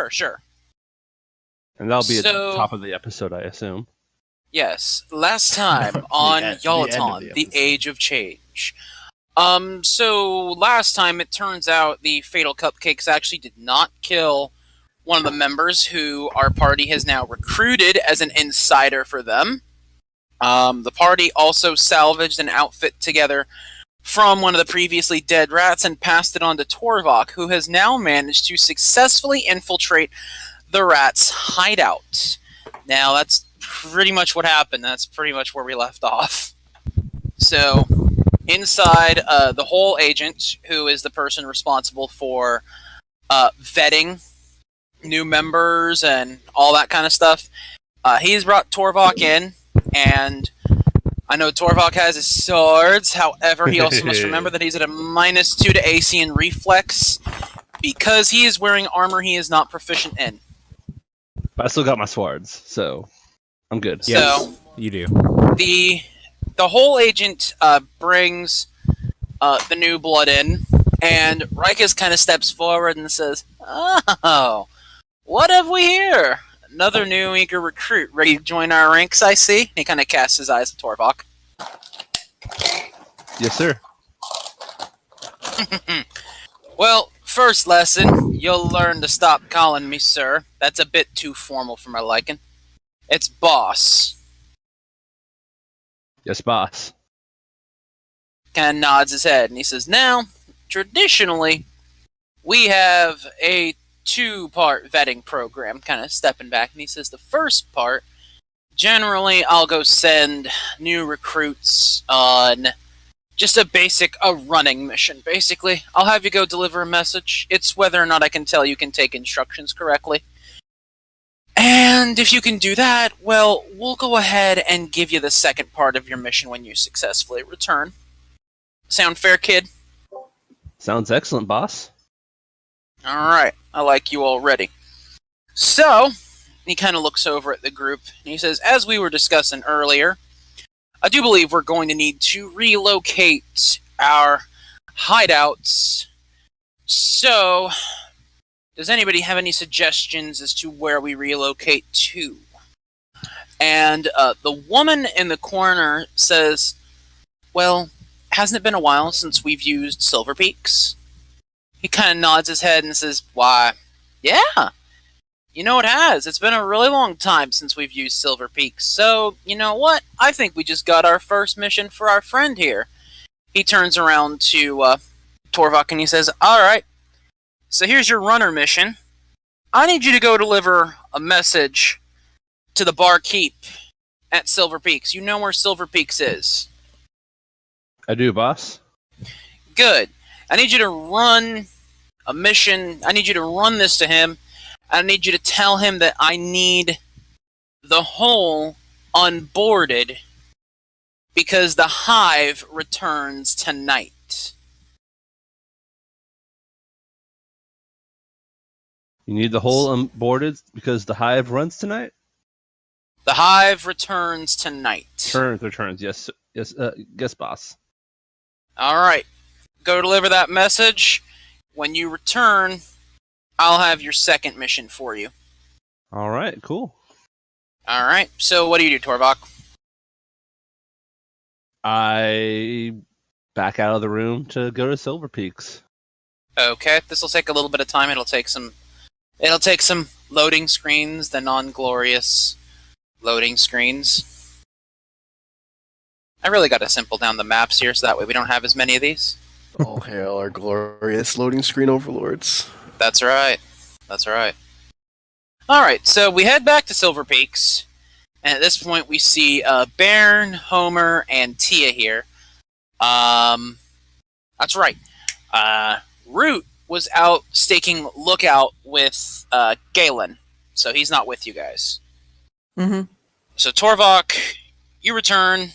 Sure. And that'll be at the top of the episode, I assume. Yes, last time on Yolaton, the Age of Change. So last time it turns out the Fatal Cupcakes actually did not kill one of the members who our party has now recruited as an insider for them. The party also salvaged an outfit together from one of the previously dead rats and passed it on to Torvok, who has now managed to successfully infiltrate the rat's hideout. Now, that's pretty much what happened. That's pretty much where we left off. So, inside, the whole agent, who is the person responsible for vetting new members and all that kind of stuff, he's brought Torvok in, and I know Torvok has his swords. However, he also must remember that he's at a -2 to AC and Reflex. Because he is wearing armor he is not proficient in. But I still got my swords, so I'm good. Yes, So you do. The whole agent brings the new blood in, and Rikus kind of steps forward and says, "Oh, what have we here? Another new eager recruit ready to join our ranks, I see." And he kind of casts his eyes at Torvok. Yes, sir. Well, first lesson, you'll learn to stop calling me sir. That's a bit too formal for my liking. It's boss. Yes, boss. Kind of nods his head, and he says, now, traditionally, we have a 2-part vetting program, kind of stepping back, and he says the first part, generally I'll go send new recruits on just a running mission, basically. I'll have you go deliver a message. It's whether or not I can tell you can take instructions correctly. And if you can do that, well, we'll go ahead and give you the second part of your mission when you successfully return. Sound fair, kid? Sounds excellent, boss. Alright, I like you already. So, he kind of looks over at the group, and he says, as we were discussing earlier, I do believe we're going to need to relocate our hideouts. So, does anybody have any suggestions as to where we relocate to? And the woman in the corner says, well, hasn't it been a while since we've used Silver Peaks? He kind of nods his head and says, why, yeah. You know, it has. It's been a really long time since we've used Silver Peaks. So, you know what? I think we just got our first mission for our friend here. He turns around to Torvok and he says, alright, so here's your runner mission. I need you to go deliver a message to the barkeep at Silver Peaks. You know where Silver Peaks is. I do, boss. Good. I need you to run a mission. I need you to run this to him. I need you to tell him that I need the whole unboarded because the hive returns tonight. You need the whole unboarded because the hive runs tonight? The hive returns tonight. Returns, yes, yes, boss. Alright. Go deliver that message. When you return, I'll have your second mission for you. Alright, cool. Alright, so what do you do, Torvok? I back out of the room to go to Silver Peaks. Okay, this will take a little bit of time. It'll take some loading screens, the non-glorious loading screens. I really got to simple down the maps here so that way we don't have as many of these. All hail our glorious loading screen overlords. That's right. That's right. Alright, so we head back to Silver Peaks, and at this point we see Bairn, Homer, and Tia here. That's right. Root was out staking lookout with Galen, so he's not with you guys. Mm-hmm. So Torvok, you return.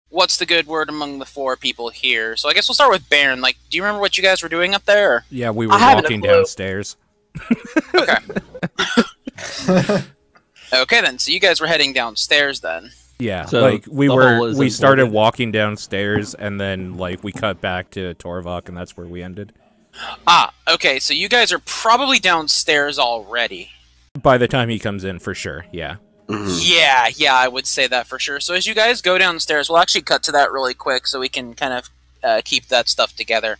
What's the good word among the four people here? So I guess we'll start with Bairn. Like, do you remember what you guys were doing up there? Or? Yeah, we were walking downstairs. Okay. Okay then. So you guys were heading downstairs then. Yeah, So like we started unboarded. walking downstairs, and then like we cut back to Torvok, and that's where we ended. Okay, so you guys are probably downstairs already. By the time he comes in, for sure, yeah. Mm-hmm. Yeah, I would say that for sure. So as you guys go downstairs, we'll actually cut to that really quick so we can kind of keep that stuff together.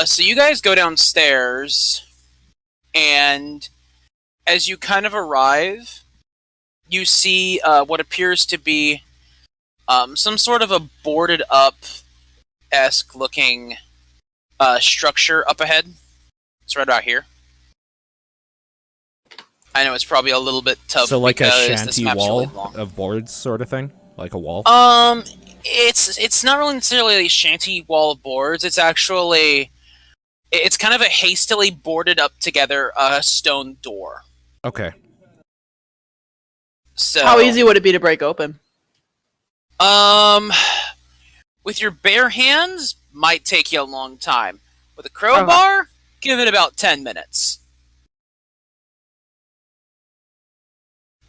So you guys go downstairs, and as you kind of arrive, you see what appears to be some sort of a boarded up-esque looking structure up ahead. It's right about here. I know it's probably a little bit tough. So like a because shanty wall of boards, sort of thing, like a wall. It's not really necessarily a shanty wall of boards. It's actually it's kind of a hastily boarded up together stone door. Okay. So how easy would it be to break open? With your bare hands, might take you a long time. With a crowbar, give it about 10 minutes.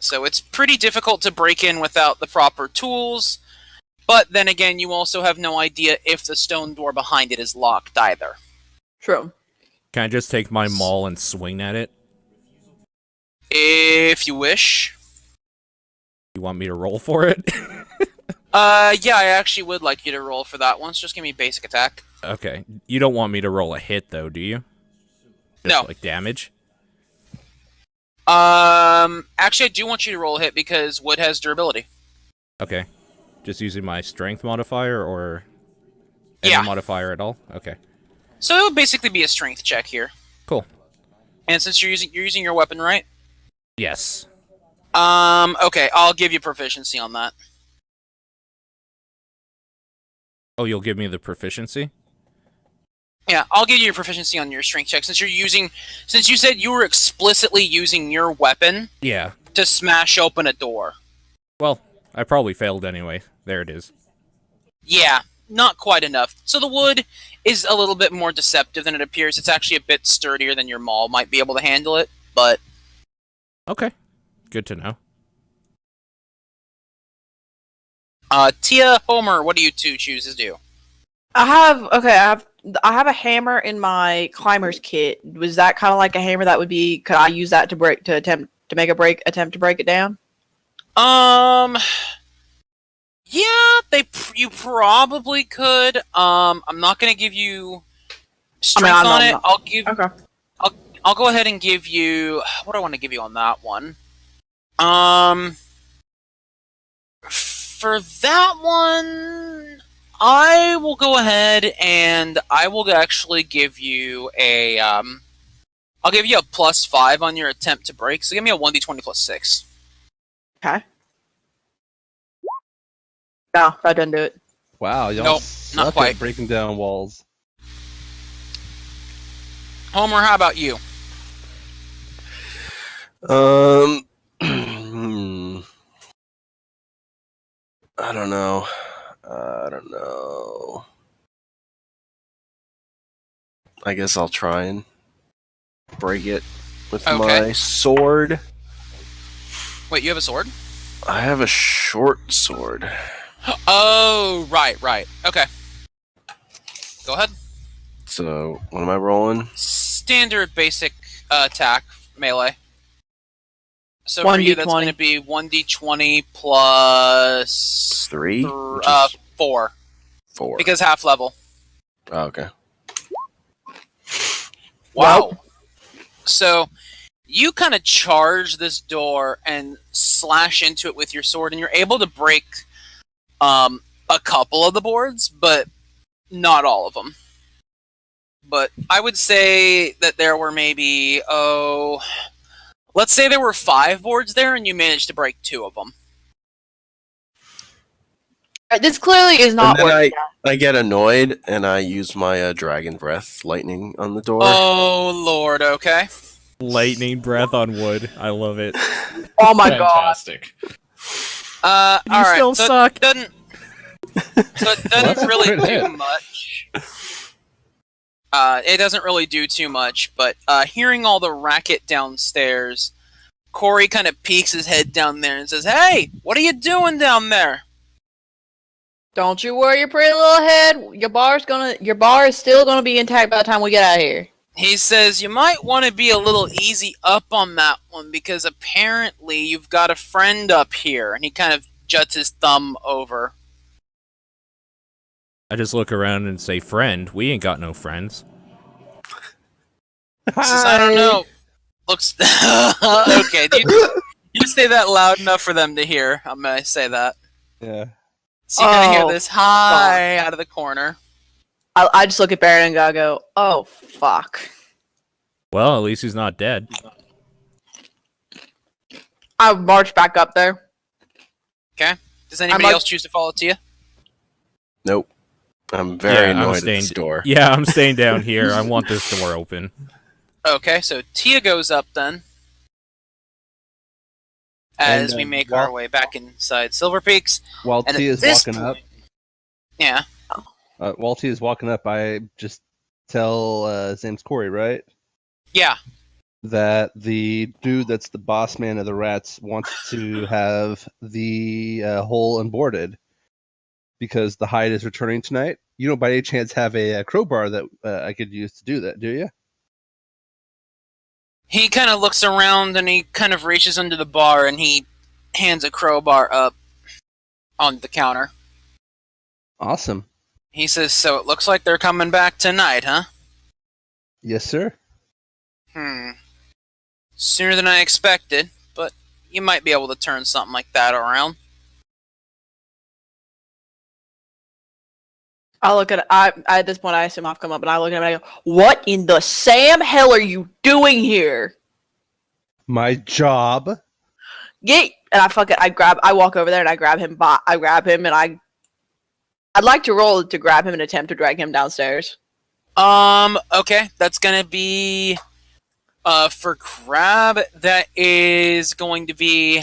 So it's pretty difficult to break in without the proper tools, but then again, you also have no idea if the stone door behind it is locked either. True. Can I just take my maul and swing at it? If you wish. You want me to roll for it? Yeah, I actually would like you to roll for that one. So just give me basic attack. Okay. You don't want me to roll a hit, though, do you? Just, no. Like damage? Actually, I do want you to roll a hit because wood has durability. Okay. Just using my strength modifier or any modifier at all? Okay. So it would basically be a strength check here. Cool. And since you're using your weapon, right? Yes. Okay, I'll give you proficiency on that. Oh, you'll give me the proficiency? Yeah, I'll give you your proficiency on your strength check since you said you were explicitly using your weapon to smash open a door. Well, I probably failed anyway. There it is. Yeah, not quite enough. So the wood is a little bit more deceptive than it appears. It's actually a bit sturdier than your maul might be able to handle it, but... Okay. Good to know. Tia, Homer, what do you two choose to do? I have a hammer in my climber's kit. Was that kind of like a hammer that would be? Could I use that to attempt to break it down? Yeah, you probably could. I'm not gonna give you strength on it. I'll give. Okay. I'll go ahead and give you. What do I want to give you on that one? For that one, I will go ahead and I will actually give you a. I'll give you a +5 on your attempt to break. So give me a 1d20 + 6. Okay. No, that didn't do it. Wow, y'all nope, suck not quite. at breaking down walls. Homer, how about you? I don't know. I guess I'll try and break it with my sword. Wait, you have a sword? I have a short sword. Oh, right. Okay. Go ahead. So, what am I rolling? Standard basic attack, melee. So for you, that's going to be 1d20 plus... 3? 4. 4. Because half level. Oh, okay. Wow. So, you kind of charge this door and slash into it with your sword, and you're able to break a couple of the boards, but not all of them. But I would say that there were maybe, let's say there were 5 boards there, and you managed to break 2 of them. This clearly is not working. I get annoyed, and I use my dragon breath lightning on the door. Oh, Lord, okay. Lightning breath on wood. I love it. Oh my Fantastic. God. You still suck. So it doesn't really do much. It doesn't really do too much, but hearing all the racket downstairs, Corey kind of peeks his head down there and says, "Hey, what are you doing down there?" Don't you worry your pretty little head. Your bar is still gonna be intact by the time we get out of here. He says you might want to be a little easy up on that one because apparently you've got a friend up here. And he kind of juts his thumb over. I just look around and say, friend, we ain't got no friends. Says, I don't know. Looks... okay, you say that loud enough for them to hear. I'm going to say that. Yeah. So you kind of hear this hi out of the corner. I just look at Baron and I go, oh, fuck. Well, at least he's not dead. I march back up there. Okay. Does anybody else choose to follow Tia? Nope. I'm very annoyed at this door. Yeah, I'm staying down here. I want this door open. Okay, so Tia goes up then. As we make our way back inside Silver Peaks. While Tia's walking up. Yeah. While Tia's walking up, I just tell his name's Corey, right? Yeah. That the dude that's the boss man of the rats wants to have the hole unboarded because the hide is returning tonight. You don't by any chance have a crowbar that I could use to do that, do you? He kind of looks around and he kind of reaches under the bar and he hands a crowbar up on the counter. Awesome. He says, so it looks like they're coming back tonight, huh? Yes, sir. Sooner than I expected, but you might be able to turn something like that around. I look at at this point I assume I've come up and I look at him and I go, what in the Sam hell are you doing here? My job. Yeet! And I walk over there and I grab him and I'd like to roll to grab him and attempt to drag him downstairs. Okay, that's gonna be for grab, that is going to be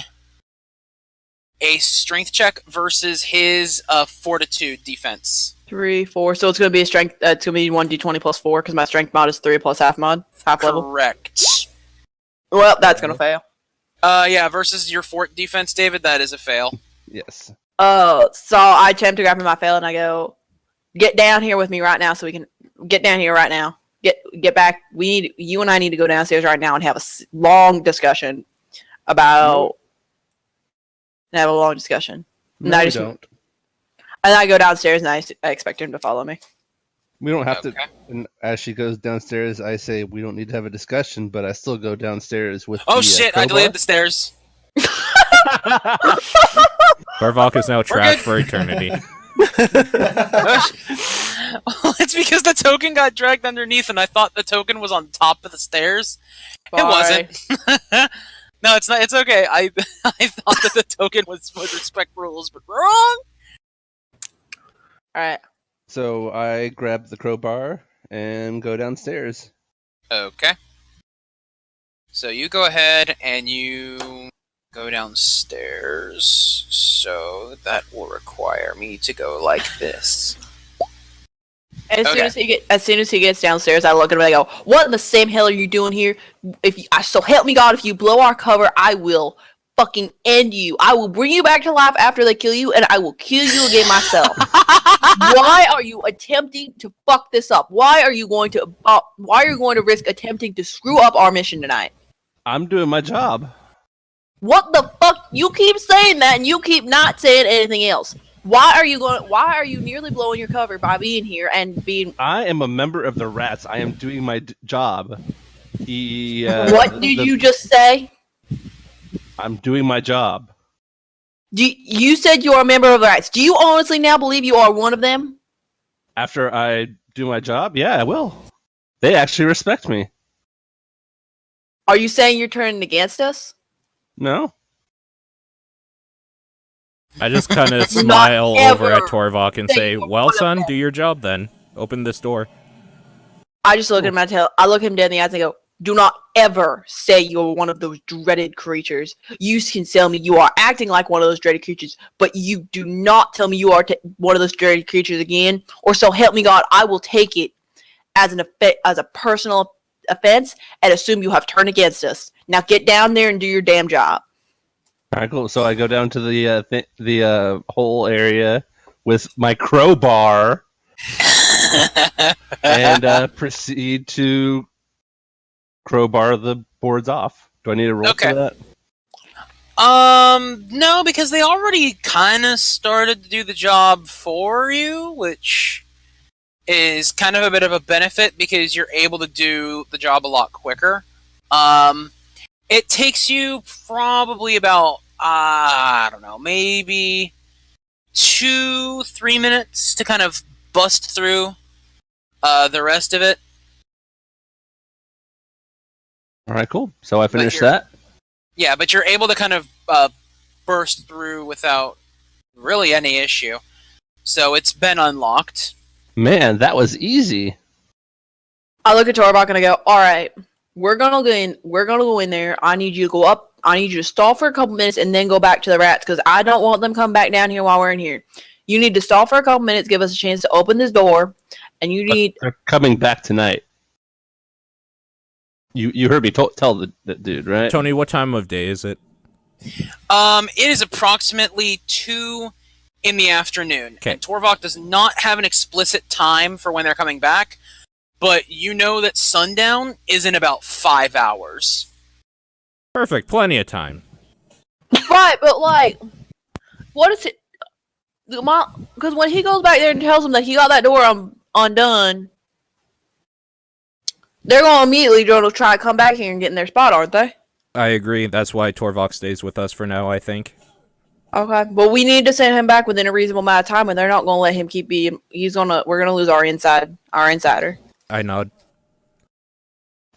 a strength check versus his fortitude defense. 3, 4. So it's going to be a strength. It's going to be 1d20 plus 4 because my strength mod is 3 plus half level. Correct. Well, that's going to fail. Yeah, versus your fort defense, David, that is a fail. Yes. So I attempt to grab him. I fail, and I go, get down here with me right now, so we can get down here right now. Get back. You and I need to go downstairs right now and have a long discussion about. And have a long discussion. No, we don't. And I go downstairs and I expect him to follow me. We don't have to. And as she goes downstairs, I say we don't need to have a discussion, but I still go downstairs with. Oh shit! I deleted the stairs. Barvok is now trapped for eternity. It's because the token got dragged underneath, and I thought the token was on top of the stairs. It wasn't. No, it's not. It's okay. I thought that the token was respect rules, but wrong. All right. So I grab the crowbar and go downstairs. Okay. So you go ahead and you go downstairs. So that will require me to go like this. As soon as he gets downstairs, I look at him and I go, "What in the same hell are you doing here? So help me God, if you blow our cover, I will fucking end you. I will bring you back to life after they kill you, and I will kill you again myself." Why are you attempting to fuck this up? Why are you going to risk attempting to screw up our mission tonight? I'm doing my job. What the fuck? You keep saying that, and you keep not saying anything else. Why are you nearly blowing your cover by being here and being? I am a member of the Rats. I am doing my job. What did you just say? I'm doing my job. You said you are a member of the Rats. Do you honestly now believe you are one of them? After I do my job, yeah, I will. They actually respect me. Are you saying you're turning against us? No. I just kind of smile over at Torvok and say, well, son, do your job then. Open this door. I just look at him and I look him dead in the eyes and I go, do not ever say you're one of those dreaded creatures. You can tell me you are acting like one of those dreaded creatures, but you do not tell me you are one of those dreaded creatures again, or so help me God, I will take it as a personal offense and assume you have turned against us. Now get down there and do your damn job. All right, cool. So I go down to the whole area with my crowbar and proceed to crowbar the boards off. Do I need a roll for that? No, because they already kind of started to do the job for you, which is kind of a bit of a benefit because you're able to do the job a lot quicker. It takes you probably about, I don't know, maybe 2-3 minutes to kind of bust through the rest of it. All right, cool. So I finished that? Yeah, but you're able to kind of burst through without really any issue. So it's been unlocked. Man, that was easy. I look at Torbach and I go, all right, we're gonna go in there. I need you to go up. I need you to stall for a couple minutes and then go back to the rats because I don't want them come back down here while we're in here. You need to stall for a couple minutes, give us a chance to open this door, and you need. They're coming back tonight. You heard me tell the dude, right? Tony, what time of day is it? It is approximately 2 in the afternoon. Okay. And Torvok does not have an explicit time for when they're coming back, but you know that sundown is in about 5 hours. Perfect, plenty of time. Right, but like, what is it? Because when he goes back there and tells them that he got that door undone, they're going to immediately try to come back here and get in their spot, aren't they? I agree. That's why Torvok stays with us for now, I think. Okay, but we need to send him back within a reasonable amount of time, and they're not going to let him keep being. We're going to lose our insider. I nod.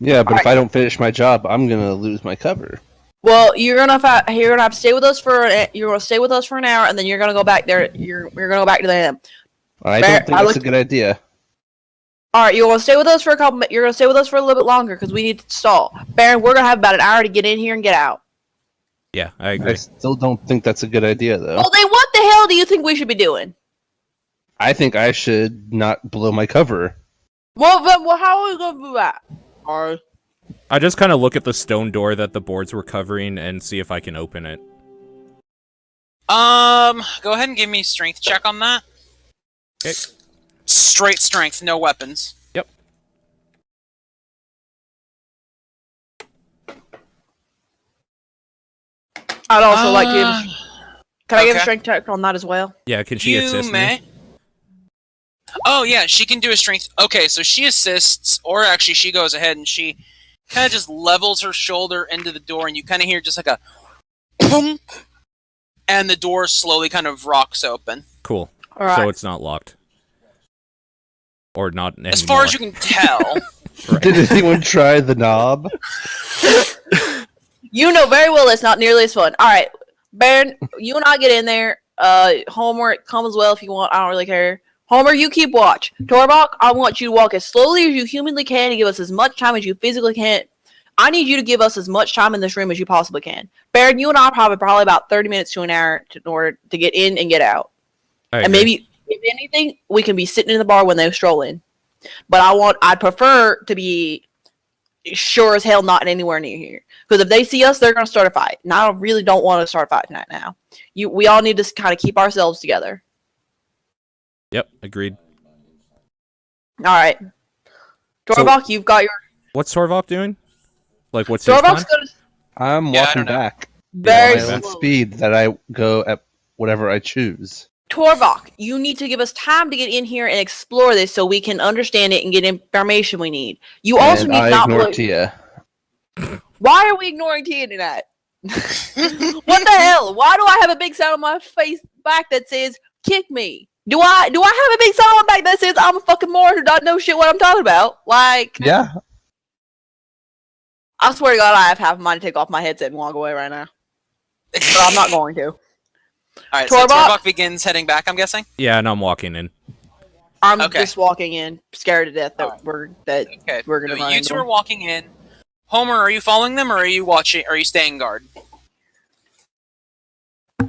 Yeah, but if I don't finish my job, I'm gonna lose my cover. Well, you're gonna have to stay with us for an hour, and then you're gonna go back there. You're gonna go back to them. I don't think that's a good idea. All right, you're gonna stay with us for You're gonna stay with us for a little bit longer because we need to stall. Baron, we're gonna have about an hour to get in here and get out. Yeah, I agree. I still don't think that's a good idea, though. Well, then what the hell do you think we should be doing? I think I should not blow my cover. Well, how are we gonna do that? All right. I just kind of look at the stone door that the boards were covering and see if I can open it. Go ahead and give me a strength check on that. Okay. Straight strength, no weapons. Yep. I'd also like to. Can I give a strength check on that as well? Yeah, can she assist me? Oh yeah, she can do a strength. Okay, so she assists, or actually she goes ahead and she kind of just levels her shoulder into the door, and you kind of hear just like a boom, and the door slowly kind of rocks open. Cool. All right. So it's not locked. Or not anymore. As far as you can tell. Right. Did anyone try the knob? You know very well it's not nearly as fun. All right, Baron, you and I get in there. Homer, come as well if you want. I don't really care. Homer, you keep watch. Torbach, I want you to walk as slowly as you humanly can and give us as much time as you physically can. I need you to give us as much time in this room as you possibly can. Baron, you and I probably about 30 minutes to an hour in order to get in and get out. And maybe, if anything, we can be sitting in the bar when they stroll in. But I'd prefer to be sure as hell not anywhere near here. Because if they see us, they're going to start a fight. And I really don't want to start a fight tonight now. We all need to kind of keep ourselves together. Yep, agreed. All right. Torbach, you've got your... What's Torvok doing? Like, what's his Torbach's plan? going to... I'm walking back. Very at slow. speed that I go at whatever I choose. Torvok, you need to give us time to get in here and explore this so we can understand it and get information we need. You also need I not... ignore Tia. Why are we ignoring Tia tonight? What the hell? Why do I have a big sign on my face back that says, kick me? Do I have a big sign on my back that says I'm a fucking moron who doesn't know shit what I'm talking about? Like... Yeah. I swear to God, I have half of mine to take off my headset and walk away right now. But I'm not going to. Alright, so Torbach begins heading back, I'm guessing? Yeah, and I'm walking in. I'm just walking in, scared to death that we're gonna run you two are walking in. Homer, are you following them, or are you watching? Are you staying guard?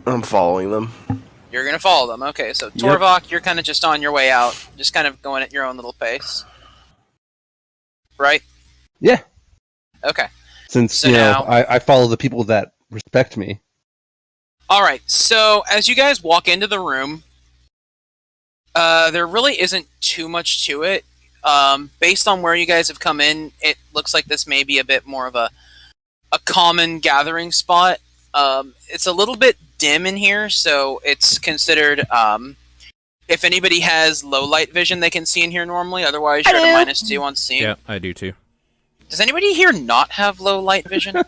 I'm following them. You're gonna follow them. Okay, so Torvok, you're kind of just on your way out, just kind of going at your own little pace, right? Yeah. Okay. Since So now- I follow the people that respect me. All right. So as you guys walk into the room, There really isn't too much to it. Based on where you guys have come in, it looks like this may be a bit more of a common gathering spot. It's a little bit dim in here, so it's considered, if anybody has low light vision, they can see in here normally. Otherwise, you're at a -2 on seeing. Yeah, I do too. Does anybody here not have low light vision? I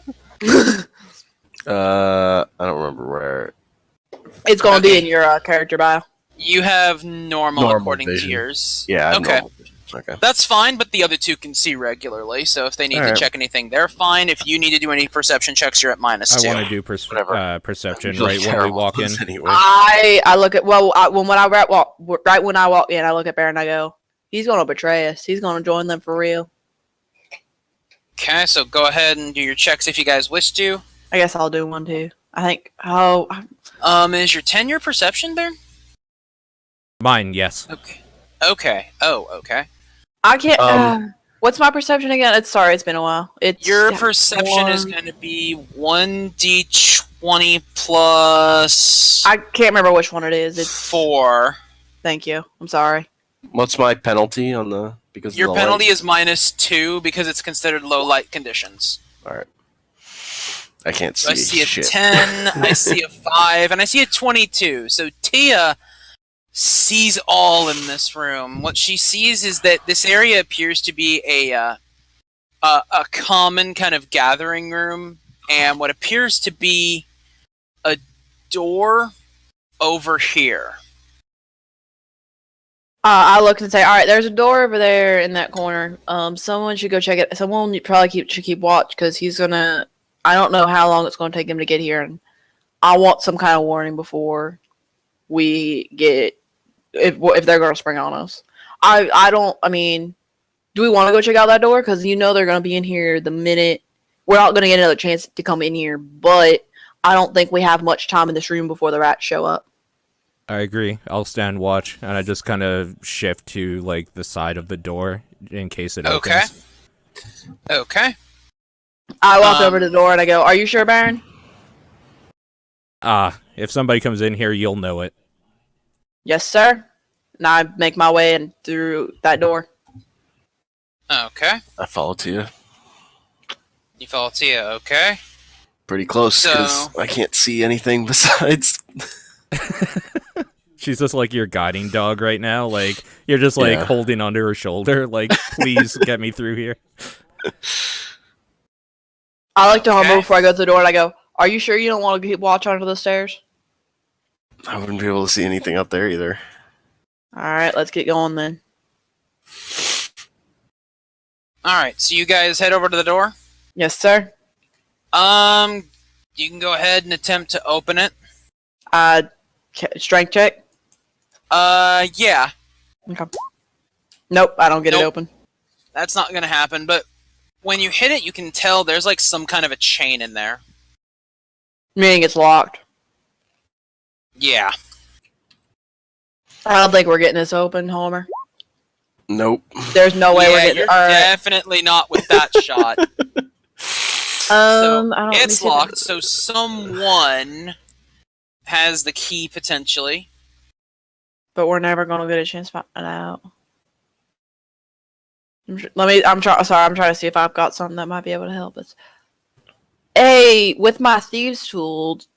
don't remember where. It's going to be in your character bio. You have normal according vision. to yours. Yeah. Okay. Okay. That's fine, but the other two can see regularly, so if they need to check anything, they're fine. If you need to do any perception checks, you're at -2. I want to do perception right when we walk in. Anyway. I look at right when I walk in, I look at Bear and I go, he's going to betray us. He's going to join them for real. Okay, so go ahead and do your checks if you guys wish to. I guess I'll do one too. I think. Is your 10 your perception, Bear? Mine, yes. Okay. Oh, okay. I can't. What's my perception again? It's been a while. Your perception is going to be 1d20 plus. I can't remember which one it is. It's 4. Thank you. I'm sorry. What's my penalty on the Your penalty is -2 because it's considered low light conditions. All right. I can't see. I see a shit. 10, I see a 5, and I see a 22. So Tia sees all in this room. What she sees is that this area appears to be a common kind of gathering room, and what appears to be a door over here. I look and say, all right, there's a door over there in that corner. Someone should go check it. Someone probably should keep watch because he's gonna. I don't know how long it's going to take him to get here, and I want some kind of warning before we get if they're going to spring on us. I mean, do we want to go check out that door? Because they're going to be in here the minute we're not going to get another chance to come in here. But I don't think we have much time in this room before the rats show up. I agree. I'll stand watch, and I just kind of shift to like the side of the door in case it opens. Okay. I walk over to the door and I go, "Are you sure, Baron?" If somebody comes in here, you'll know it. Yes, sir. And I make my way in through that door. Okay. I follow Tia. You follow Tia, okay? Pretty close because I can't see anything besides. She's just like your guiding dog right now. Like you're just like holding onto her shoulder. Like, please get me through here. I like to humble before I go to the door, and I go, "Are you sure you don't want to keep watch onto the stairs?" I wouldn't be able to see anything up there either. All right, let's get going then. All right, so you guys head over to the door. Yes, sir. You can go ahead and attempt to open it. Strength check. Yeah. Okay. Nope, I don't get it open. That's not gonna happen. But when you hit it, you can tell there's like some kind of a chain in there. Meaning it's locked. Yeah. I don't think we're getting this open, Homer. Nope. There's no way we're getting. You're definitely not with that shot. So I don't. It's locked. So someone has the key potentially. But we're never gonna get a chance to find it out. I'm trying to see if I've got something that might be able to help us. Hey, with my thieves tools,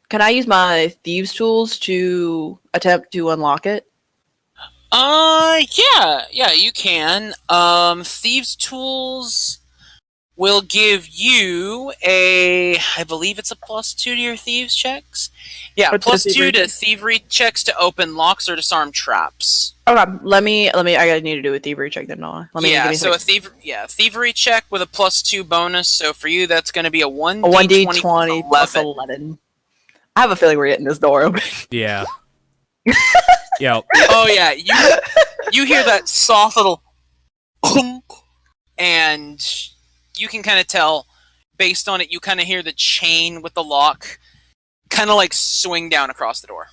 can I use my thieves tools to attempt to unlock it? Yeah, you can. Thieves tools will give you I believe it's a +2 to your thieves checks. Yeah, +2 to thievery checks to open locks or disarm traps. Okay, I need to do a thievery check then, don't I? So a thievery check with a +2 bonus. So for you, that's going to be a 1d20 plus 11. I have a feeling we're getting this door open. Yeah. Yeah. Oh yeah, you hear that soft little and you can kind of tell based on it. You kind of hear the chain with the lock kind of like swing down across the door.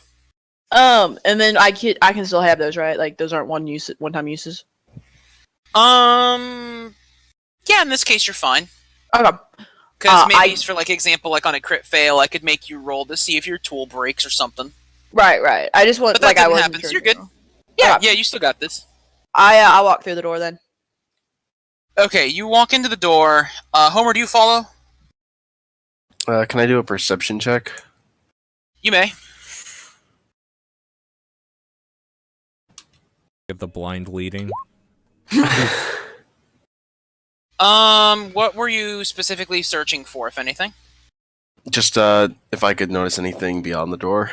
And then I can still have those, right? Like those aren't one-time uses. Yeah, in this case you're fine. Okay. Because maybe for like example, like on a crit fail, I could make you roll to see if your tool breaks or something. Right. I just want but that didn't happen, so you're good. Yeah, you still got this. I walk through the door then. Okay, you walk into the door. Homer, do you follow? Can I do a perception check? You may. Get the blind leading. What were you specifically searching for, if anything? Just if I could notice anything beyond the door.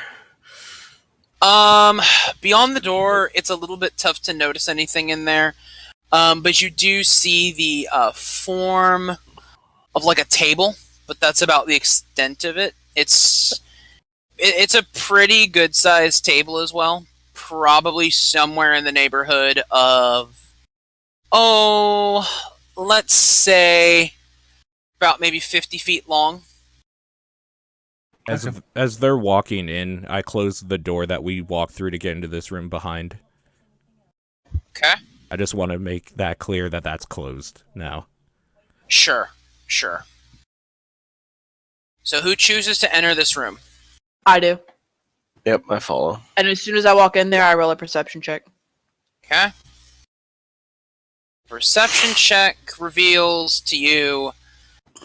Beyond the door, it's a little bit tough to notice anything in there. But you do see the form of like a table, but that's about the extent of it. It's a pretty good sized table as well. Probably somewhere in the neighborhood of, let's say about maybe 50 feet long. As they're walking in, I close the door that we walked through to get into this room behind. Okay. I just want to make that clear that that's closed now. Sure. So who chooses to enter this room? I do. Yep, I follow. And as soon as I walk in there, I roll a perception check. Okay. Perception check reveals to you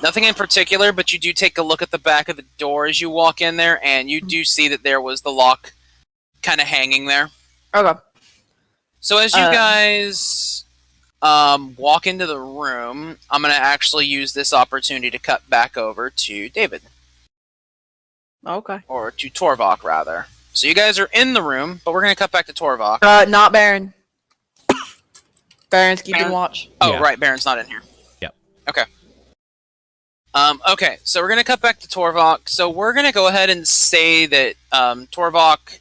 nothing in particular, but you do take a look at the back of the door as you walk in there, and you do see that there was the lock kind of hanging there. Okay. So as you guys walk into the room, I'm going to actually use this opportunity to cut back over to David. Okay. Or to Torvok, rather. So you guys are in the room, but we're going to cut back to Torvok. Not Baron. Baron's keeping watch. Oh, Yeah. right, Baron's not in here. Yep. Okay. Okay, so we're going to cut back to Torvok. So we're going to go ahead and say that, Torvok,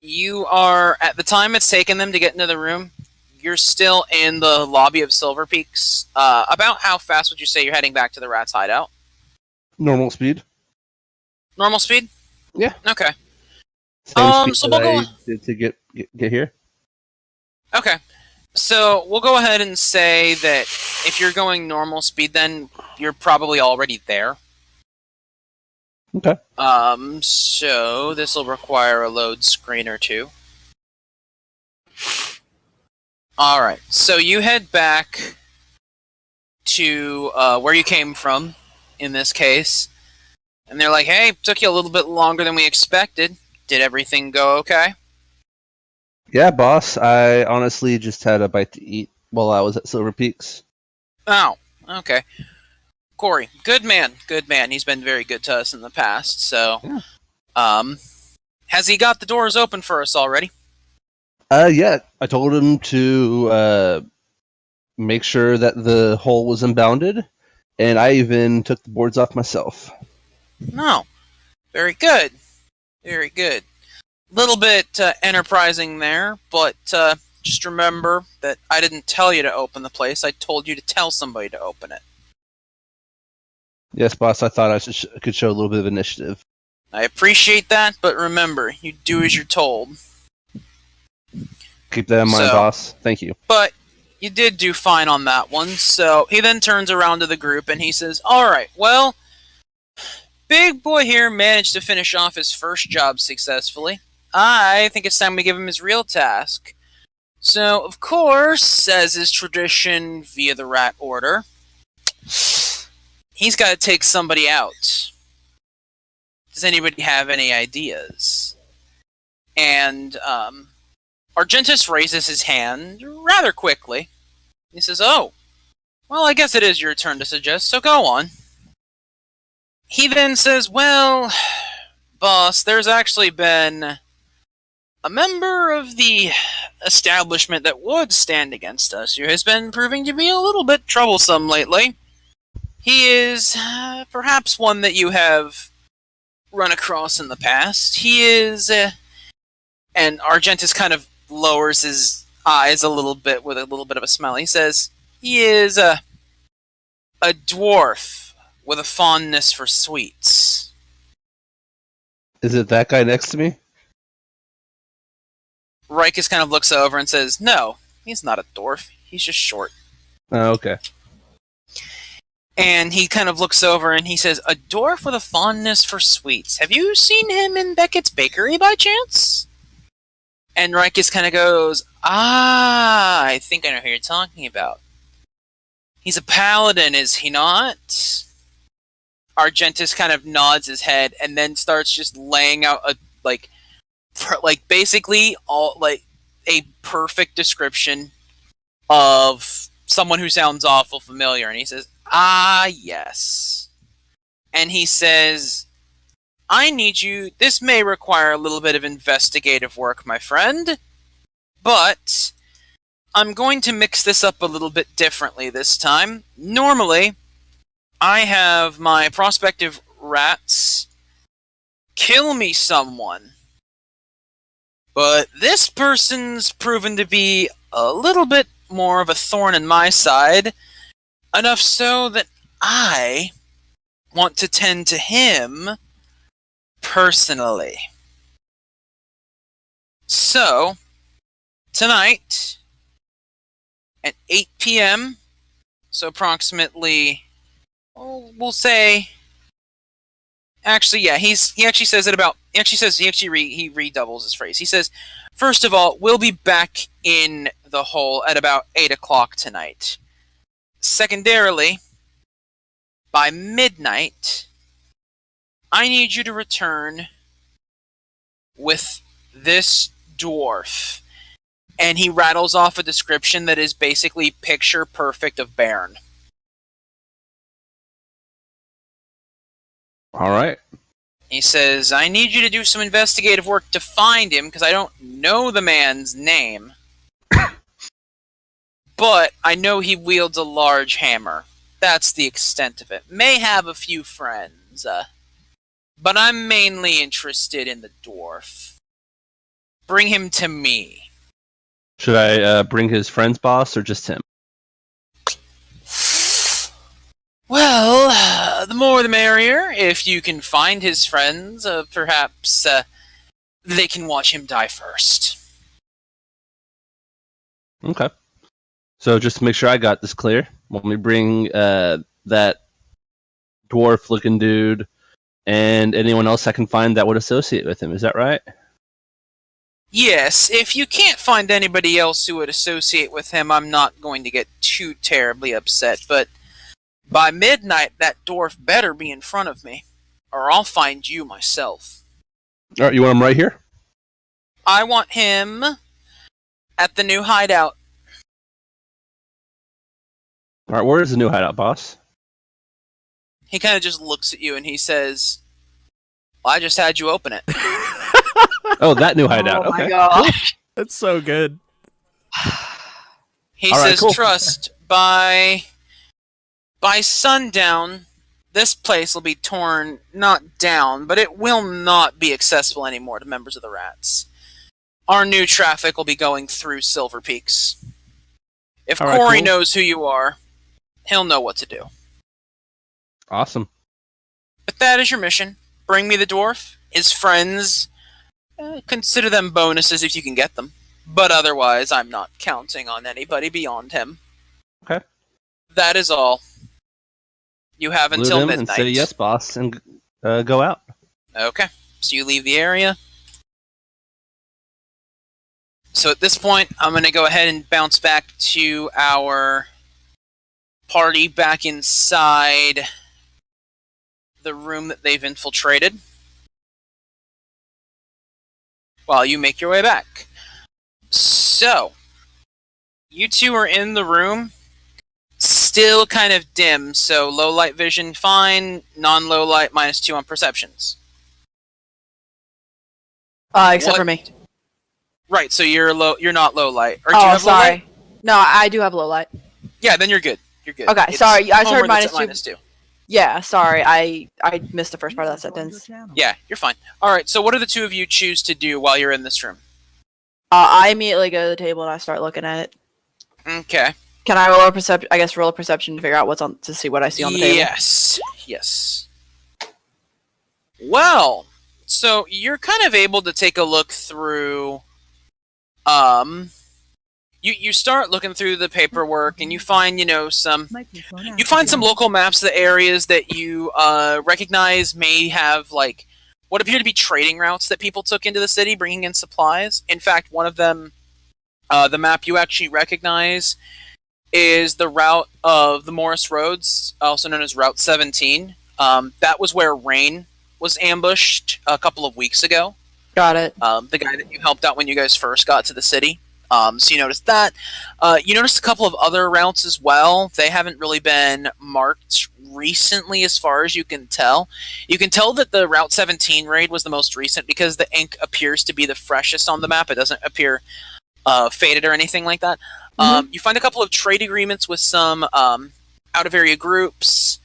you are, at the time it's taken them to get into the room, you're still in the lobby of Silver Peaks. About how fast would you say you're heading back to the Rat's hideout? Normal speed. Normal speed? Yeah. Okay. Same speed so that we'll I did to get here. Okay. So we'll go ahead and say that if you're going normal speed, then you're probably already there. Okay. So this will require a load screen or two. Alright, so you head back to where you came from, in this case. And they're like, hey, took you a little bit longer than we expected. Did everything go okay? Yeah, boss. I honestly just had a bite to eat while I was at Silver Peaks. Oh, okay. Corey, good man. He's been very good to us in the past, so... Yeah. Has he got the doors open for us already? Yeah. I told him to make sure that the hole was unbounded, and I even took the boards off myself. No. Very good. Very good. Little bit enterprising there, but just remember that I didn't tell you to open the place. I told you to tell somebody to open it. Yes, boss. I thought I could show a little bit of initiative. I appreciate that, but remember, you do as you're told. Keep that in mind, boss. Thank you. But you did do fine on that one, so he then turns around to the group and he says, alright, well, Big Boy here managed to finish off his first job successfully. I think it's time we give him his real task. So, of course, as is tradition via the Rat Order, he's got to take somebody out. Does anybody have any ideas? And Argentus raises his hand rather quickly. He says, oh, well, I guess it is your turn to suggest, so go on. He then says, well, boss, there's actually been a member of the establishment that would stand against us who has been proving to be a little bit troublesome lately. He is perhaps one that you have run across in the past. He is... and Argentus kind of lowers his eyes a little bit with a little bit of a smile. He says, he is a dwarf with a fondness for sweets. Is it that guy next to me? Rikus kind of looks over and says, no, he's not a dwarf. He's just short. Oh, okay. And he kind of looks over and he says, a dwarf with a fondness for sweets. Have you seen him in Beckett's Bakery by chance? And Rikus kind of goes, I think I know who you're talking about. He's a paladin, is he not? Argentus kind of nods his head and then starts just laying out basically a perfect description of someone who sounds awful familiar. And he says, yes. And he says, I need you. This may require a little bit of investigative work, my friend, but I'm going to mix this up a little bit differently this time. Normally, I have my prospective rats kill me someone, but this person's proven to be a little bit more of a thorn in my side, enough so that I want to tend to him personally. So, tonight, at 8 p.m., so approximately, we'll say, actually, yeah, he actually says it about, he redoubles his phrase. He says, first of all, we'll be back in the hole at about 8 o'clock tonight. Secondarily, by midnight, I need you to return with this dwarf. And he rattles off a description that is basically picture perfect of Bairn. All right. He says, I need you to do some investigative work to find him, because I don't know the man's name. But I know he wields a large hammer. That's the extent of it. May have a few friends, but I'm mainly interested in the dwarf. Bring him to me. Should I bring his friends, boss, or just him? Well, the more the merrier. If you can find his friends, perhaps they can watch him die first. Okay. So just to make sure I got this clear, when we bring that dwarf-looking dude and anyone else I can find that would associate with him, is that right? Yes, if you can't find anybody else who would associate with him, I'm not going to get too terribly upset, but by midnight, that dwarf better be in front of me, or I'll find you myself. All right, you want him right here? I want him at the new hideout. All right, where is the new hideout, boss? He kind of just looks at you and he says, well, I just had you open it. Oh, that new hideout. Oh okay. my gosh. That's so good. He All right, says, cool. trust, by sundown, this place will be torn, not down, but it will not be accessible anymore to members of the Rats. Our new traffic will be going through Silver Peaks. If All right, Corey cool. knows who you are, he'll know what to do. Awesome. But that is your mission. Bring me the dwarf, his friends. Consider them bonuses if you can get them. But otherwise, I'm not counting on anybody beyond him. Okay. That is all. You have Salute until him midnight. and say yes, boss, and go out. Okay. So you leave the area. So at this point, I'm going to go ahead and bounce back to our party back inside the room that they've infiltrated, while you make your way back. So, you two are in the room, still kind of dim, so low light vision fine, non-low light -2 on perceptions. Except What? for me. Right, so you're not low light. Or do you Oh, have low light? sorry. No, I do have low light. Yeah, then you're good. You're good. Okay, It's sorry, I Homer heard that's at -2. -2. Yeah, sorry, I missed the first part of that sentence. Yeah, you're fine. Alright, so what do the two of you choose to do while you're in this room? I immediately go to the table and I start looking at it. Okay. Can I roll a perception? I guess roll a perception to figure out what's on to see what I see on the table. Yes. Yes. Well, so you're kind of able to take a look through. You start looking through the paperwork and you find some local maps of the areas that you recognize may have like what appear to be trading routes that people took into the city, bringing in supplies. In fact, one of them, the map you actually recognize, is the route of the Morris Roads, also known as Route 17. That was where Rain was ambushed a couple of weeks ago. Got it. The guy that you helped out when you guys first got to the city. So you noticed that. You noticed a couple of other routes as well. They haven't really been marked recently as far as you can tell. You can tell that the Route 17 raid was the most recent because the ink appears to be the freshest on the map. It doesn't appear faded or anything like that. You find a couple of trade agreements with some out-of-area groups.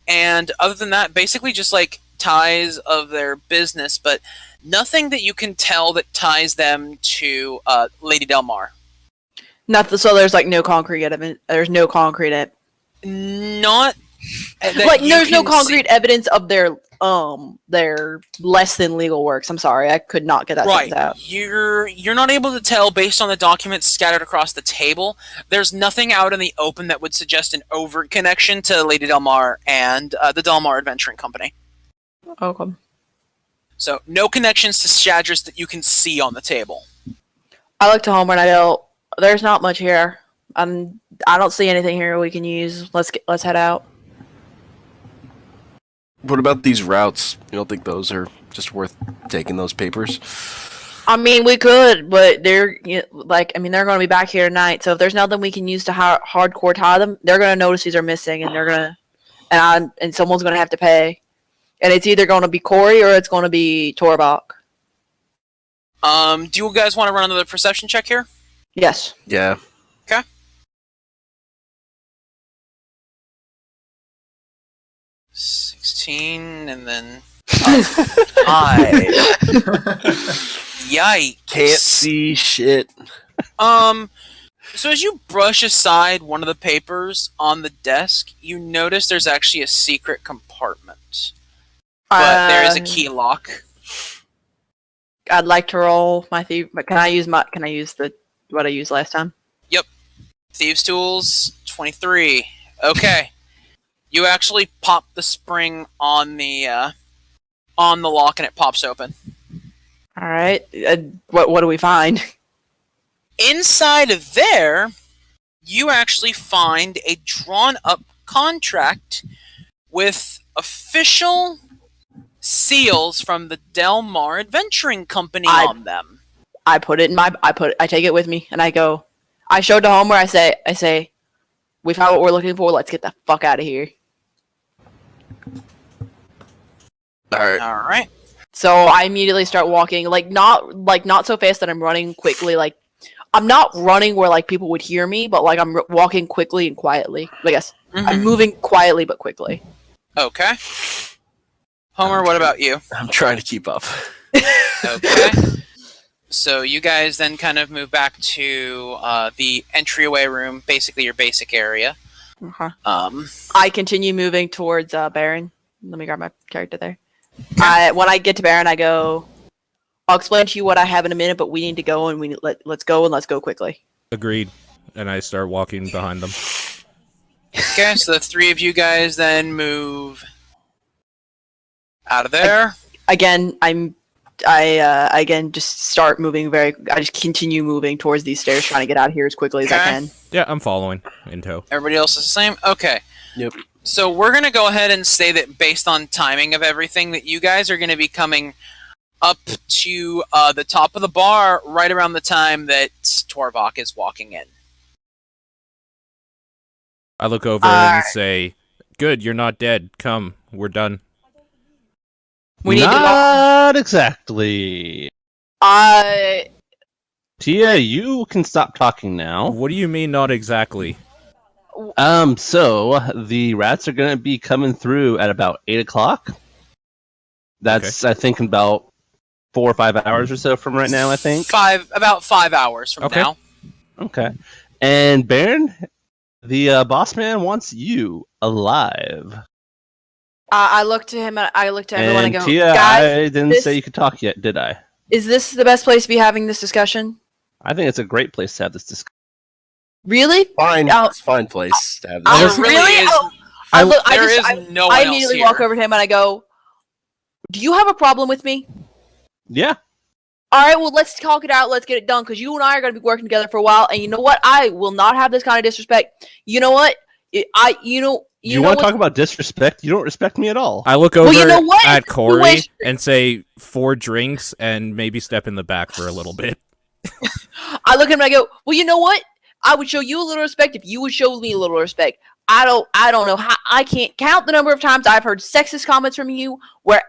And other than that, basically just like ties of their business, but nothing that you can tell that ties them to Lady Delmar. So there's like no concrete evidence. There's no concrete Not like there's no concrete evidence of their less than legal works. I'm sorry, I could not get that sentence out. You're not able to tell based on the documents scattered across the table. There's nothing out in the open that would suggest an overt connection to Lady Delmar and the Delmar Adventuring Company. Okay. So no connections to Shadris that you can see on the table. I look to Homer and I go, "There's not much here. I don't see anything here we can use. Let's head out." What about these routes? You don't think those are just worth taking those papers? I mean, we could, but they're they're going to be back here tonight. So if there's nothing we can use to hardcore tie them, they're going to notice these are missing, and they're gonna, and someone's going to have to pay, and it's either going to be Corey or it's going to be Torbach. Do you guys want to run another perception check here? Yes. Yeah. Okay. $16 and then 5. Yikes. Can't see shit. So as you brush aside one of the papers on the desk, you notice there's actually a secret compartment. But there is a key lock. I'd like to roll my thief, but can I use what I used last time? Yep. Thieves' tools 23. Okay. You actually pop the spring on the lock and it pops open. All right. What do we find? Inside of there, you actually find a drawn-up contract with official seals from the Delmar Adventuring Company on them. I put it in I take it with me and I go. I showed to Homer. I say, we found what we're looking for. Let's get the fuck out of here. All right. So I immediately start walking, not so fast that I'm running quickly. Like I'm not running where like people would hear me, but like I'm walking quickly and quietly. I guess I'm moving quietly but quickly. Okay. Homer, what about you? I'm trying to keep up. Okay. So you guys then kind of move back to the entryway room, basically your basic area. I continue moving towards Baron. Let me grab my character there. When I get to Baron, I go, I'll explain to you what I have in a minute, but we need to go, and let's go quickly. Agreed. And I start walking behind them. Okay, so the three of you guys then move out of there. I just start moving I just continue moving towards these stairs, trying to get out of here as quickly as I can. Yeah, I'm following in tow. Everybody else is the same? Okay. Yep. So we're going to go ahead and say that based on timing of everything, that you guys are going to be coming up to the top of the bar right around the time that Torvok is walking in. I look over and say, "Good, you're not dead. Come, we're done." We need not exactly. Tia, you can stop talking now. What do you mean, not exactly? So the rats are going to be coming through at about 8 o'clock. That's, okay. I think, about 4 or 5 hours or so from right now, I think. About 5 hours from now. Okay. And Baron, the boss man wants you alive. I look to him and I look to everyone and go, Tia, guys, I didn't say you could talk yet, did I? Is this the best place to be having this discussion? I think it's a great place to have this discussion. Really? Fine. It's a fine place to have this. There really is. I immediately walk over to him and I go, Do you have a problem with me? Yeah. All right, well, let's talk it out. Let's get it done, because you and I are going to be working together for a while. And you know what? I will not have this kind of disrespect. You know what? You want to talk about disrespect? You don't respect me at all. I look over at Corey and say 4 drinks and maybe step in the back for a little bit. I look at him and I go, well, you know what? I would show you a little respect if you would show me a little respect. I don't know how. I can't count the number of times I've heard sexist comments from you where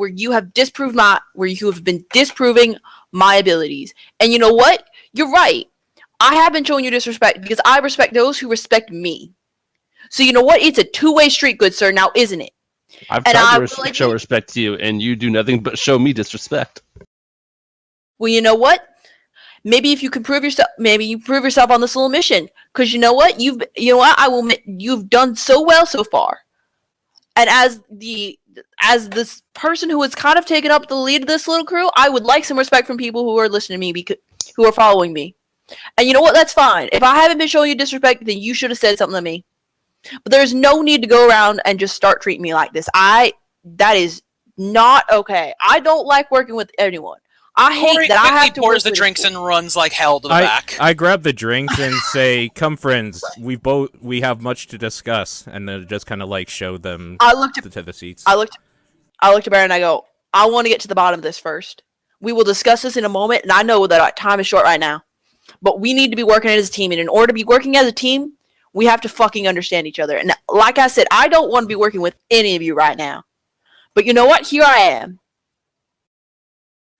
you have been disproving my abilities. And you know what? You're right. I have been showing you disrespect because I respect those who respect me. So you know what? It's a two-way street, good sir, now isn't it? I've tried to show respect to you, and you do nothing but show me disrespect. Well, you know what? Maybe if you can prove yourself, maybe you prove yourself on this little mission. Because you know what? You've done so well so far. And as this person who has kind of taken up the lead of this little crew, I would like some respect from people who are listening to me, who are following me. And you know what? That's fine. If I haven't been showing you disrespect, then you should have said something to me. But there's no need to go around and just start treating me like this. That is not okay. I don't like working with anyone. I hate that I have to pours the drinks and runs like hell to the back. I grab the drinks and say, "Come, friends. We have much to discuss," and then just kind of like show them to the seats. I looked at Baron and I go, "I want to get to the bottom of this first. We will discuss this in a moment, and I know that our time is short right now, but we need to be working as a team. And in order to be working as a team, we have to fucking understand each other. And like I said, I don't want to be working with any of you right now, but you know what? Here I am."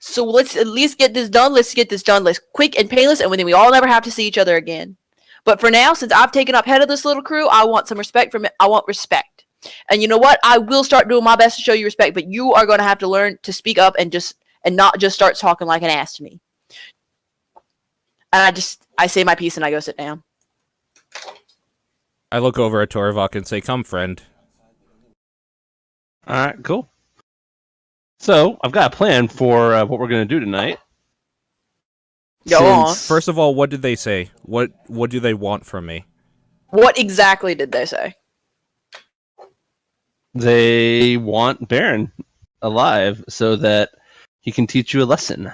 So let's at least get this done. Let's quick and painless, and then we all never have to see each other again. But for now, since I've taken up head of this little crew, I want some respect from it. I want respect. And you know what? I will start doing my best to show you respect, but you are going to have to learn to speak up and not just start talking like an ass to me. And I say my piece and I go sit down. I look over at Torvok and say, "Come, friend." All right, cool. So, I've got a plan for what we're going to do tonight. Go on. First of all, what did they say? What do they want from me? What exactly did they say? They want Baron alive so that he can teach you a lesson.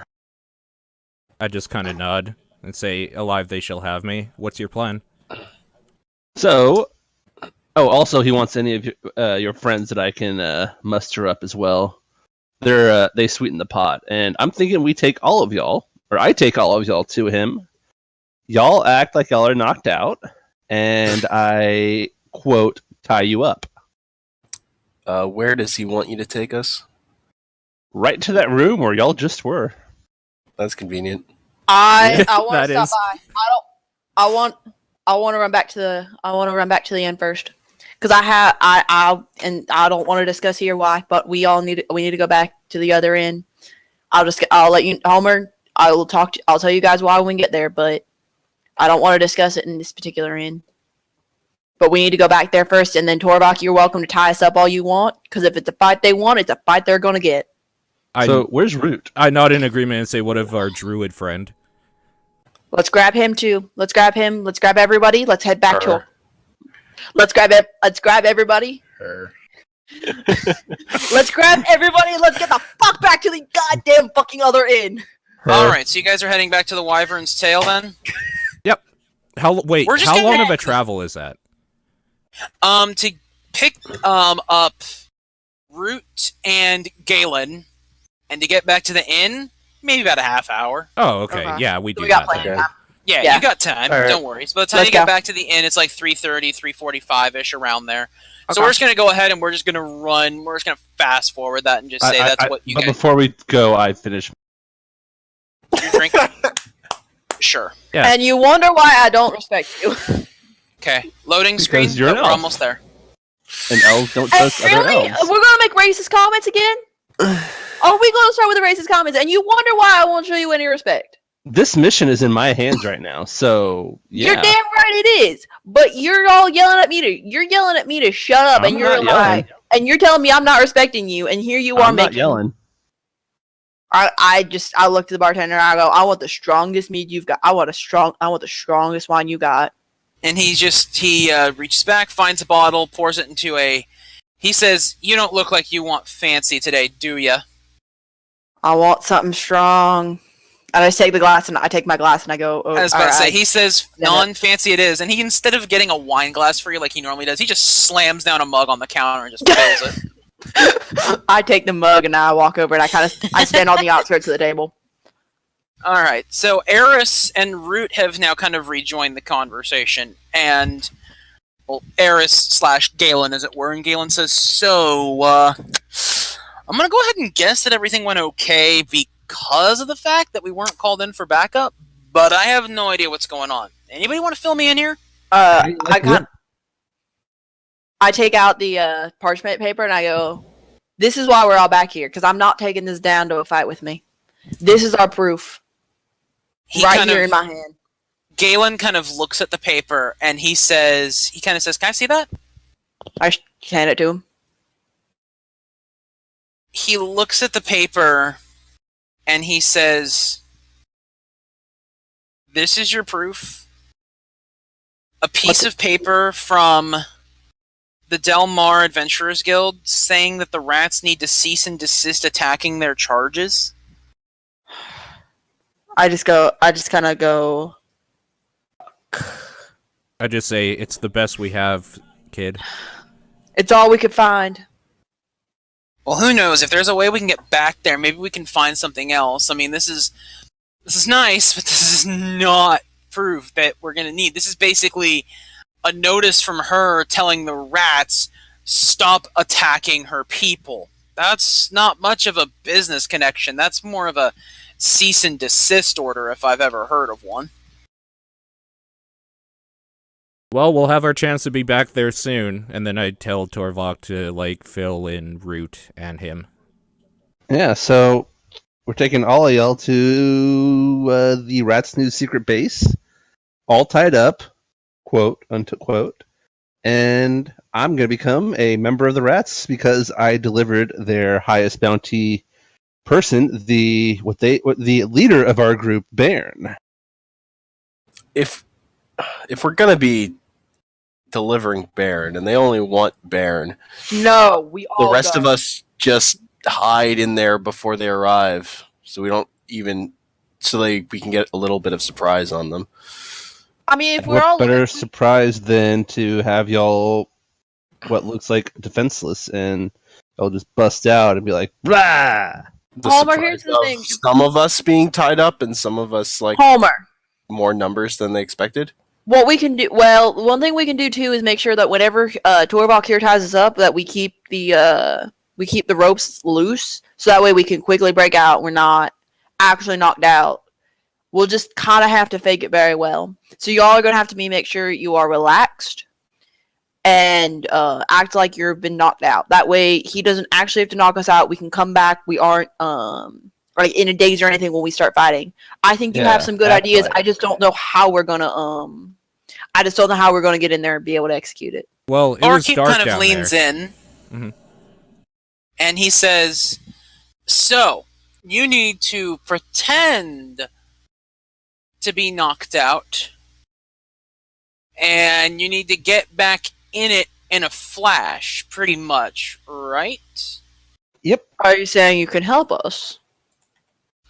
I just kind of nod and say, "Alive they shall have me." What's your plan? So, also he wants any of your friends that I can muster up as well. They sweeten the pot, and I'm thinking we take all of y'all, or I take all of y'all to him. Y'all act like y'all are knocked out, and I, quote, tie you up. Where does he want you to take us? Right to that room where y'all just were. That's convenient. I want to stop by. I want to run back to the end first. Because I don't want to discuss here why, but we need to go back to the other end. I'll let you, Homer. I'll tell you guys why when we get there, but I don't want to discuss it in this particular end. But we need to go back there first, and then Torvok, you're welcome to tie us up all you want. Because if it's a fight they want, it's a fight they're gonna get. So where's Root? I nod in agreement and say, "What of our druid friend?" Let's grab him too. Let's grab him. Let's grab everybody. Let's head back to. Let's grab everybody. Her. Let's grab everybody and let's get the fuck back to the goddamn fucking other inn. Alright, so you guys are heading back to the Wyvern's Tail then? Yep. How long of a travel is that? To pick up Root and Galen, and to get back to the inn, maybe about a half hour. Oh, okay. Yeah, we got that. plenty of time. Yeah, you got time. Right. Don't worry. So by the time you get back to the inn, it's like 3:30, 3:45-ish, around there. So Okay. we're just going to go ahead and we're just going to run. We're just going to fast forward that and just say that's what you But guys... before we go, I finish. You drink? Sure. Yeah. And you wonder why I don't respect you. Okay. Loading Because screen. you're an We're elf. almost there. And elves don't trust other Really? elves. We're gonna make racist comments again? Are we gonna start with the racist comments? And you wonder why I won't show you any respect? This mission is in my hands right now, so yeah. You're damn right it is. But you're all yelling at me to shut up, I'm and you're not like, and you're telling me I'm not respecting you, and here you are I'm not making. yelling. I looked at the bartender and I go, I want the strongest mead you've got. I want the strongest wine you got. And he reaches back, finds a bottle, pours it into a He says, "You don't look like you want fancy today, do ya?" I want something strong. And I take my glass and I go. Oh, I was about to say, he says, "Non-fancy it is," and he, instead of getting a wine glass for you like he normally does, he just slams down a mug on the counter and just fills it. I take the mug and I walk over and I stand on the outskirts of the table. All right, so Eris and Root have now kind of rejoined the conversation, and well, Eris / Galen, as it were, and Galen says, "So, I'm gonna go ahead and guess that everything went okay because of the fact that we weren't called in for backup, but I have no idea what's going on. Anybody want to fill me in here?" I take out the parchment paper and I go, "This is why we're all back here, because I'm not taking this down to a fight with me. This is our proof." Right here in my hand. Galen kind of looks at the paper and he kind of says, "Can I see that?" I hand it to him. He looks at the paper and he says, "This is your proof. A piece of paper from the Del Mar Adventurers Guild saying that the rats need to cease and desist attacking their charges." I just kind of go. I just say, "It's the best we have, kid." It's all we could find. Well, who knows? If there's a way we can get back there, maybe we can find something else. I mean, this is nice, but this is not proof that we're going to need. This is basically a notice from her telling the rats, stop attacking her people. That's not much of a business connection. That's more of a cease and desist order, if I've ever heard of one. Well, we'll have our chance to be back there soon, and then I tell Torvok to, fill in Root and him. Yeah, so we're taking all of y'all to the Rat's new secret base, all tied up, quote, unquote, and I'm going to become a member of the Rats because I delivered their highest bounty person, the leader of our group, Bairn. If we're gonna be delivering Bairn, and they only want Bairn, no, we all. The rest of us just hide in there before they arrive, so we can get a little bit of surprise on them. I mean, if we're what all better surprise than to have y'all what looks like defenseless, and they'll just bust out and be like, "Rah!" Homer, here's the thing. Some of us being tied up and some of us Homer, more numbers than they expected. What we can do, one thing we can do too is make sure that whenever Torvald here ties us up, that we keep the ropes loose, so that way we can quickly break out. We're not actually knocked out. We'll just kind of have to fake it very well. So y'all are gonna have to make sure you are relaxed and act like you've been knocked out. That way, he doesn't actually have to knock us out. We can come back. We aren't in a daze or anything when we start fighting. I think you have some good ideas. I just don't know how we're gonna get in there and be able to execute it. Well, it was dark kind of leans in, and he says, "So you need to pretend to be knocked out, and you need to get back in it in a flash, pretty much, right?" Yep. Are you saying you can help us?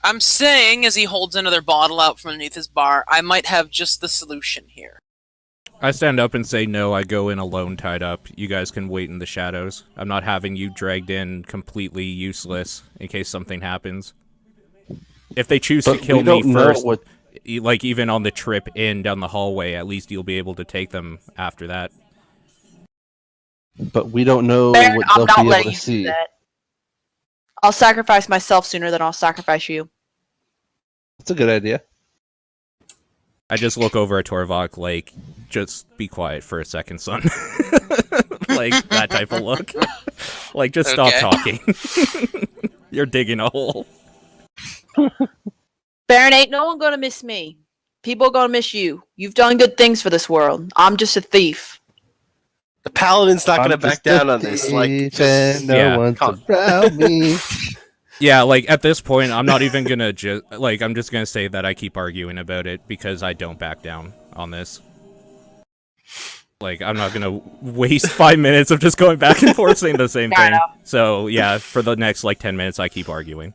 I'm saying, as he holds another bottle out from underneath his bar, I might have just the solution here. I stand up and say, "No, I go in alone tied up. You guys can wait in the shadows. I'm not having you dragged in completely useless in case something happens. If they choose to kill me first, even on the trip in down the hallway, at least you'll be able to take them after that." But we don't know Bairn, what I'm they'll not be letting able to you see. do that. I'll sacrifice myself sooner than I'll sacrifice you. That's a good idea. I just look over at Torvok, just be quiet for a second, son. That type of look. Just stop talking. You're digging a hole. Baron, ain't no one gonna miss me. People are gonna miss you. You've done good things for this world. I'm just a thief. The Paladin's not gonna back down on this. No one's around me. Yeah, at this point, I'm not even gonna I'm just gonna say that I keep arguing about it because I don't back down on this. Like, I'm not gonna waste 5 minutes of just going back and forth saying the same thing. So, yeah, for the next, 10 minutes, I keep arguing.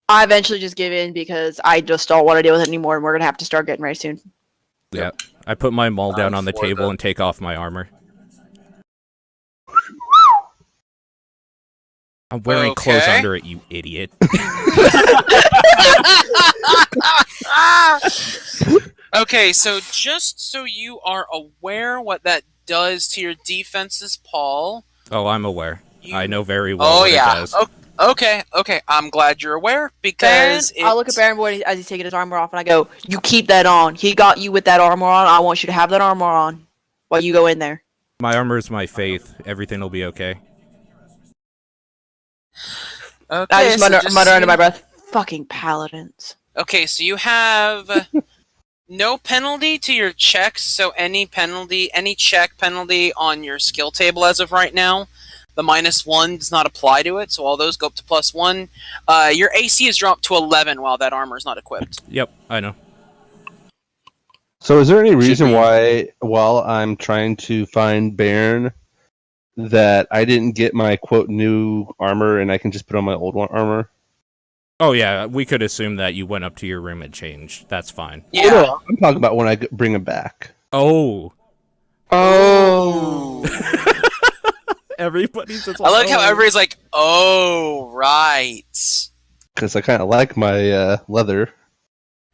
I eventually just give in because I just don't want to deal with it anymore, and we're gonna have to start getting ready soon. Yeah. I put my maul down on the table and take off my armor. I'm wearing clothes under it, you idiot. Okay, so just so you are aware what that does to your defenses, Paul. Oh, I'm aware. I know very well what it does. Okay. I'm glad you're aware because I look at Baron Boy as he's taking his armor off, and I go, "You keep that on. He got you with that armor on. I want you to have that armor on while you go in there." My armor is my faith. Everything will be okay. Okay, I just mutter under my breath, "Fucking paladins." Okay, so you have no penalty to your checks, so any check penalty on your skill table as of right now, the -1 does not apply to it, so all those go up to +1. Your AC is dropped to 11 while that armor is not equipped. Yep, I know. So is there any reason why, while I'm trying to find Baron, that I didn't get my, quote, new armor and I can just put on my old armor? Oh, yeah, we could assume that you went up to your room and changed. That's fine. Yeah. Oh, no, I'm talking about when I bring him back. Oh. Everybody's just like, I like how everybody's like, oh, right. Because I kind of like my leather.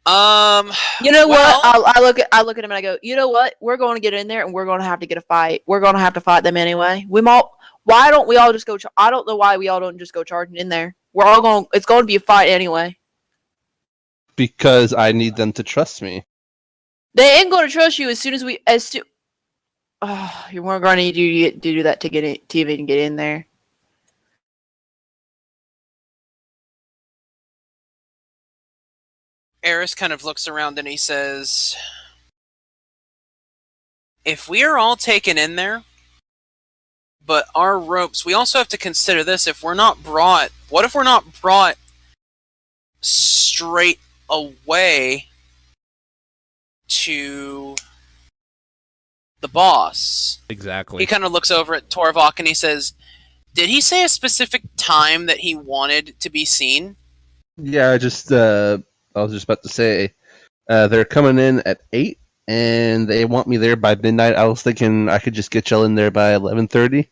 You know what? I look at him and I go, you know what? We're going to get in there and we're going to have to get a fight. We're going to have to fight them anyway. Why don't we all just go? I don't know why we all don't just go charging in there. We're all going. It's going to be a fight anyway. Because I need them to trust me. They ain't going to trust you as soon as we. You weren't going to need to do that to get in, to even get in there. Eris kind of looks around and he says, if we are all taken in there, but our ropes, we also have to consider this. What if we're not brought straight away to the boss? Exactly. He kind of looks over at Torvok and he says, did he say a specific time that he wanted to be seen? Yeah, I was just about to say, they're coming in at 8, and they want me there by midnight. I was thinking I could just get y'all in there by 11:30.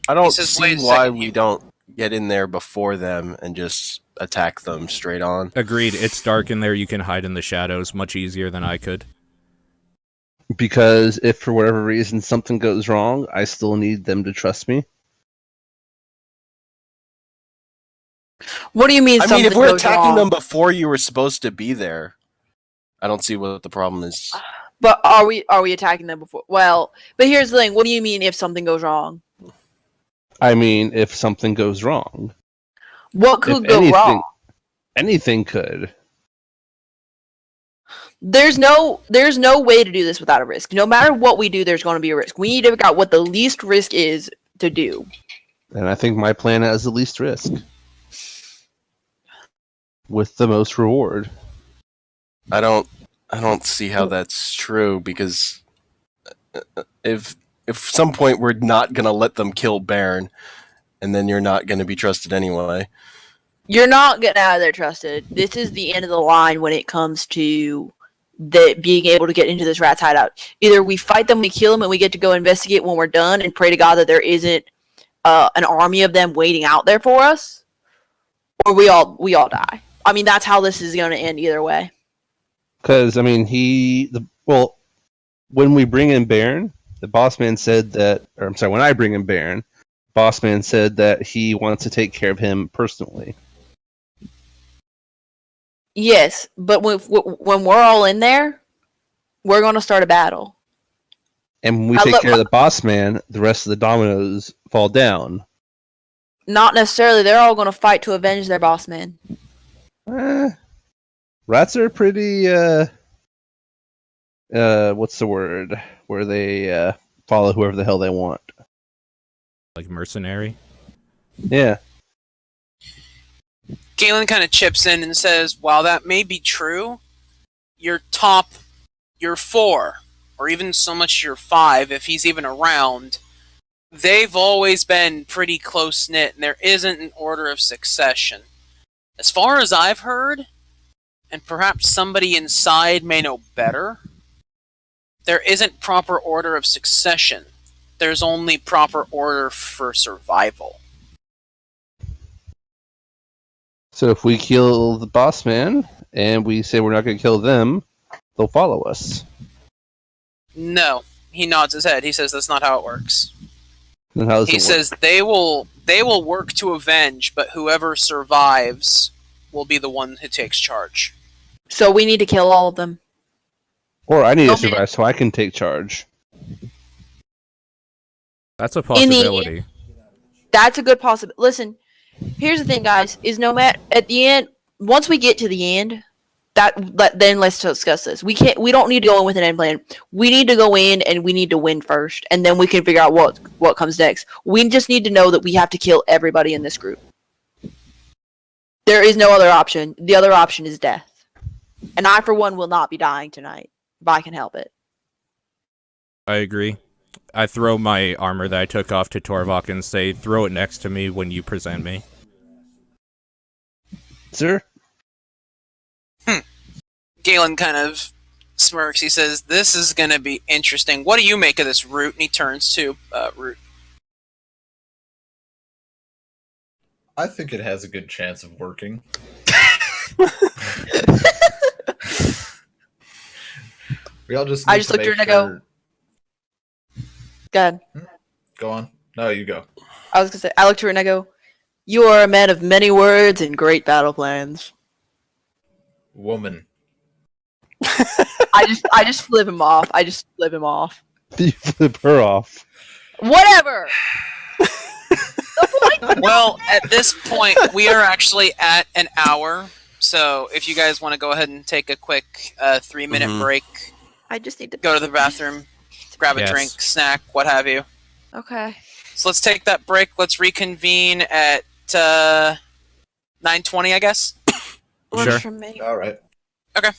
I don't see why we don't get in there before them and just attack them straight on. Agreed. It's dark in there. You can hide in the shadows much easier than I could. Because if for whatever reason something goes wrong, I still need them to trust me. What do you mean? I mean, if we're attacking them before you were supposed to be there, I don't see what the problem is. But are we attacking them before? Well, but here's the thing. What do you mean if something goes wrong? I mean, if something goes wrong. What could go wrong? Anything could. There's no way to do this without a risk. No matter what we do, there's going to be a risk. We need to figure out what the least risk is to do. And I think my plan has the least risk. With the most reward. I don't see how that's true, because if some point we're not gonna let them kill Baron, and then you're not gonna be trusted anyway. You're not getting out of there trusted. This is the end of the line when it comes to being able to get into this rat's hideout. Either we fight them, we kill them, and we get to go investigate when we're done, and pray to God that there isn't an army of them waiting out there for us, or we all die. I mean, that's how this is going to end either way. Because, I mean, when we bring in Baron, the boss man said that, or I'm sorry, when I bring in Baron, boss man said that he wants to take care of him personally. Yes, but when we're all in there, we're going to start a battle. And when we take care of the boss man, the rest of the dominoes fall down. Not necessarily. They're all going to fight to avenge their boss man. Rats are pretty, what's the word? Where they follow whoever the hell they want. Like mercenary? Yeah. Galen kind of chips in and says, while that may be true, you're 4. or even so much your 5, if he's even around, they've always been pretty close-knit, and there isn't an order of succession. As far as I've heard, and perhaps somebody inside may know better, there isn't proper order of succession. There's only proper order for survival. So if we kill the boss man and we say we're not going to kill them, they'll follow us. No. He nods his head. He says that's not how it works. Then how does He it says they will work to avenge, but whoever survives will be the one who takes charge. So we need to kill all of them. Or I need to survive so I can take charge. That's a possibility. That's a good possibility. Listen, here's the thing, guys. Is no matter at the end, once we get to the end, then let's discuss this. We don't need to go in with an end plan. We need to go in and we need to win first, and then we can figure out what comes next. We just need to know that we have to kill everybody in this group. There is no other option. The other option is death. And I, for one, will not be dying tonight if I can help it. I agree. I throw my armor that I took off to Torvok and say, throw it next to me when you present me. Sir? Galen kind of smirks. He says, this is going to be interesting. What do you make of this, Root? And he turns to Root. I think it has a good chance of working. We all just. I just looked at her and I go. Go ahead. Go on. No, you go. I was gonna say. I looked at her and I go. You are a man of many words and great battle plans. Woman. I just flip him off. You flip her off. Whatever. Well, at this point, we are actually at an hour. So if you guys want to go ahead and take a quick 3-minute break, I just need to go to the bathroom, grab a drink, snack, what have you. Okay. So let's take that break. Let's reconvene at 9:20, I guess. Works for me. All right. Okay.